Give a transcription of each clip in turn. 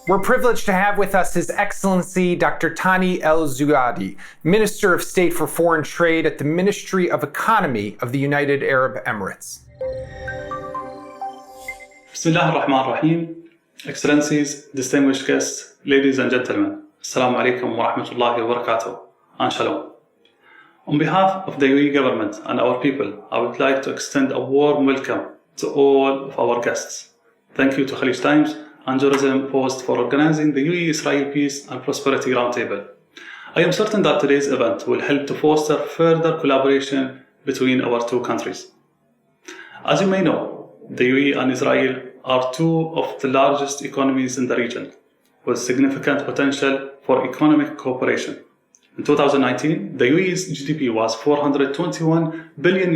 We're privileged to have with us His Excellency Dr. Thani Zeyoudi, Minister of State for Foreign Trade at the Ministry of Economy of the United Arab Emirates. Bismillah ar-Rahman ar-Rahim. Excellencies, distinguished guests, ladies and gentlemen, Assalamu alaikum wa rahmatullahi wa barakatuh, and Shalom. On behalf of the UAE government and our people, I would like to extend a warm welcome to all of our guests. Thank you to Khaleej Times and Tourism Post for organizing the UAE-Israel Peace and Prosperity Roundtable. I am certain that today's event will help to foster further collaboration between our two countries. As you may know, the UAE and Israel are two of the largest economies in the region, with significant potential for economic cooperation. In 2019, the UAE's GDP was $421 billion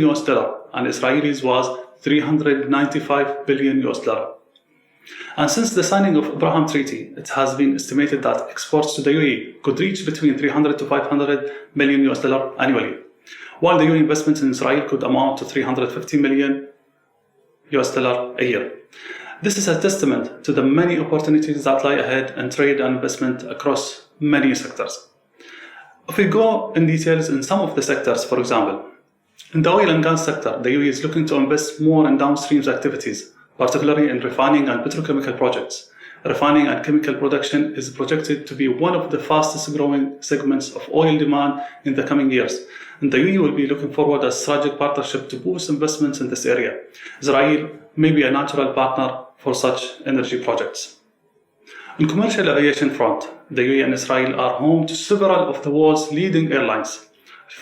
and Israel's was $395 billion. And since the signing of Abraham Treaty, it has been estimated that exports to the UAE could reach between $300 to $500 million annually, while the UAE investments in Israel could amount to $350 million a year. This is a testament to the many opportunities that lie ahead in trade and investment across many sectors. If we go in details in some of the sectors, for example, in the oil and gas sector, the UAE is looking to invest more in downstream activities, particularly in refining and petrochemical projects. Refining and chemical production is projected to be one of the fastest growing segments of oil demand in the coming years, and the UAE will be looking forward to a strategic partnership to boost investments in this area. Israel may be a natural partner for such energy projects. On commercial aviation front, the UAE and Israel are home to several of the world's leading airlines.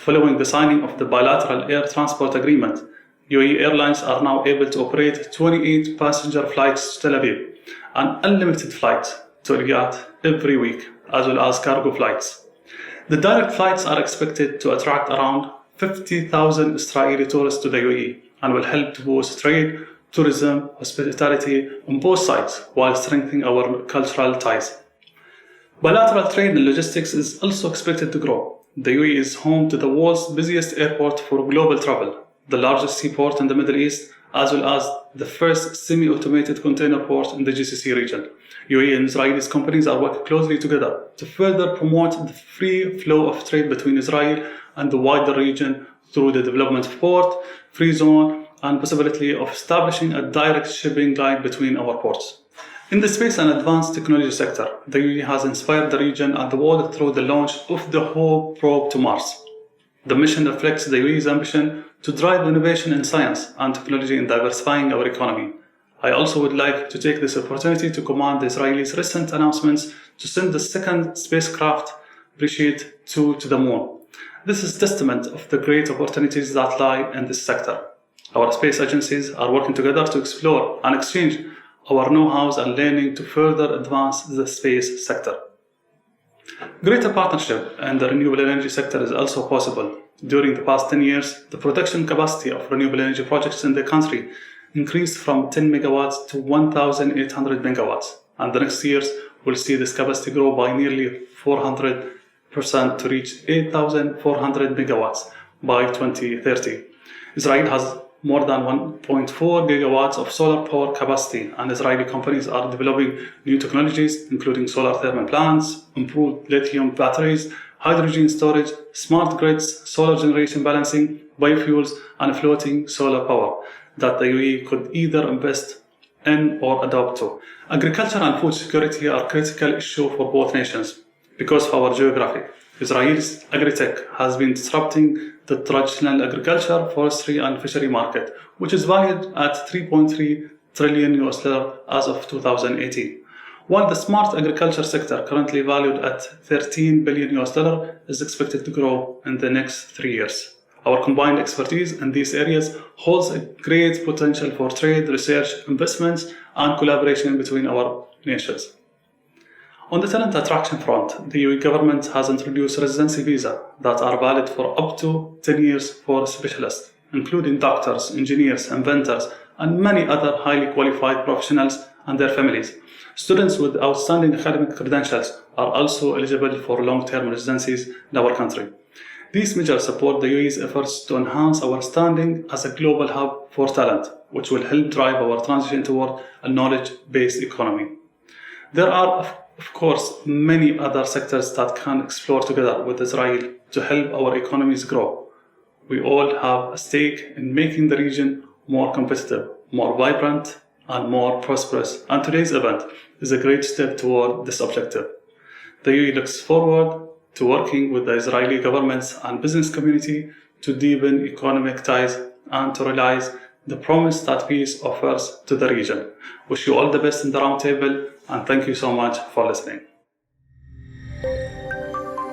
Following the signing of the bilateral air transport agreement, UAE Airlines are now able to operate 28 passenger flights to Tel Aviv and unlimited flights to Riyadh every week, as well as cargo flights. The direct flights are expected to attract around 50,000 Israeli tourists to the UAE and will help to boost trade, tourism, hospitality on both sides while strengthening our cultural ties. Bilateral trade and logistics is also expected to grow. The UAE is home to the world's busiest airport for global travel, the largest seaport in the Middle East, as well as the first semi-automated container port in the GCC region. UAE and Israeli companies are working closely together to further promote the free flow of trade between Israel and the wider region through the development of port, free zone, and possibility of establishing a direct shipping line between our ports. In the space and advanced technology sector, the UAE has inspired the region and the world through the launch of the Hope probe to Mars. The mission reflects the UAE's ambition to drive innovation in science and technology in diversifying our economy. I also would like to take this opportunity to commend the Israelis' recent announcements to send the second spacecraft, Rishit 2, to the moon. This is testament of the great opportunities that lie in this sector. Our space agencies are working together to explore and exchange our know-how and learning to further advance the space sector. Greater partnership in the renewable energy sector is also possible. During the past 10 years, the production capacity of renewable energy projects in the country increased from 10 megawatts to 1,800 megawatts, and the next years will see this capacity grow by nearly 400% to reach 8,400 megawatts by 2030. Israel has more than 1.4 gigawatts of solar power capacity, and Israeli companies are developing new technologies, including solar thermal plants, improved lithium batteries, hydrogen storage, smart grids, solar generation balancing, biofuels, and floating solar power that the UAE could either invest in or adopt to. Agriculture and food security are critical issues for both nations because of our geography. Israel's agri-tech has been disrupting the traditional agriculture, forestry, and fishery market, which is valued at $3.3 trillion as of 2018. While the smart agriculture sector, currently valued at $13 billion, is expected to grow in the next 3 years. Our combined expertise in these areas holds a great potential for trade, research, investments, and collaboration between our nations. On the talent attraction front, the UAE government has introduced residency visas that are valid for up to 10 years for specialists, including doctors, engineers, inventors, and many other highly qualified professionals and their families. Students with outstanding academic credentials are also eligible for long-term residencies in our country. These measures support the UAE's efforts to enhance our standing as a global hub for talent, which will help drive our transition toward a knowledge-based economy. There are, of course, many other sectors that can explore together with Israel to help our economies grow. We all have a stake in making the region more competitive, more vibrant, and more prosperous. And today's event is a great step toward this objective. The UAE looks forward to working with the Israeli governments and business community to deepen economic ties and to realize the promise that peace offers to the region. Wish you all the best in the roundtable, and thank you so much for listening.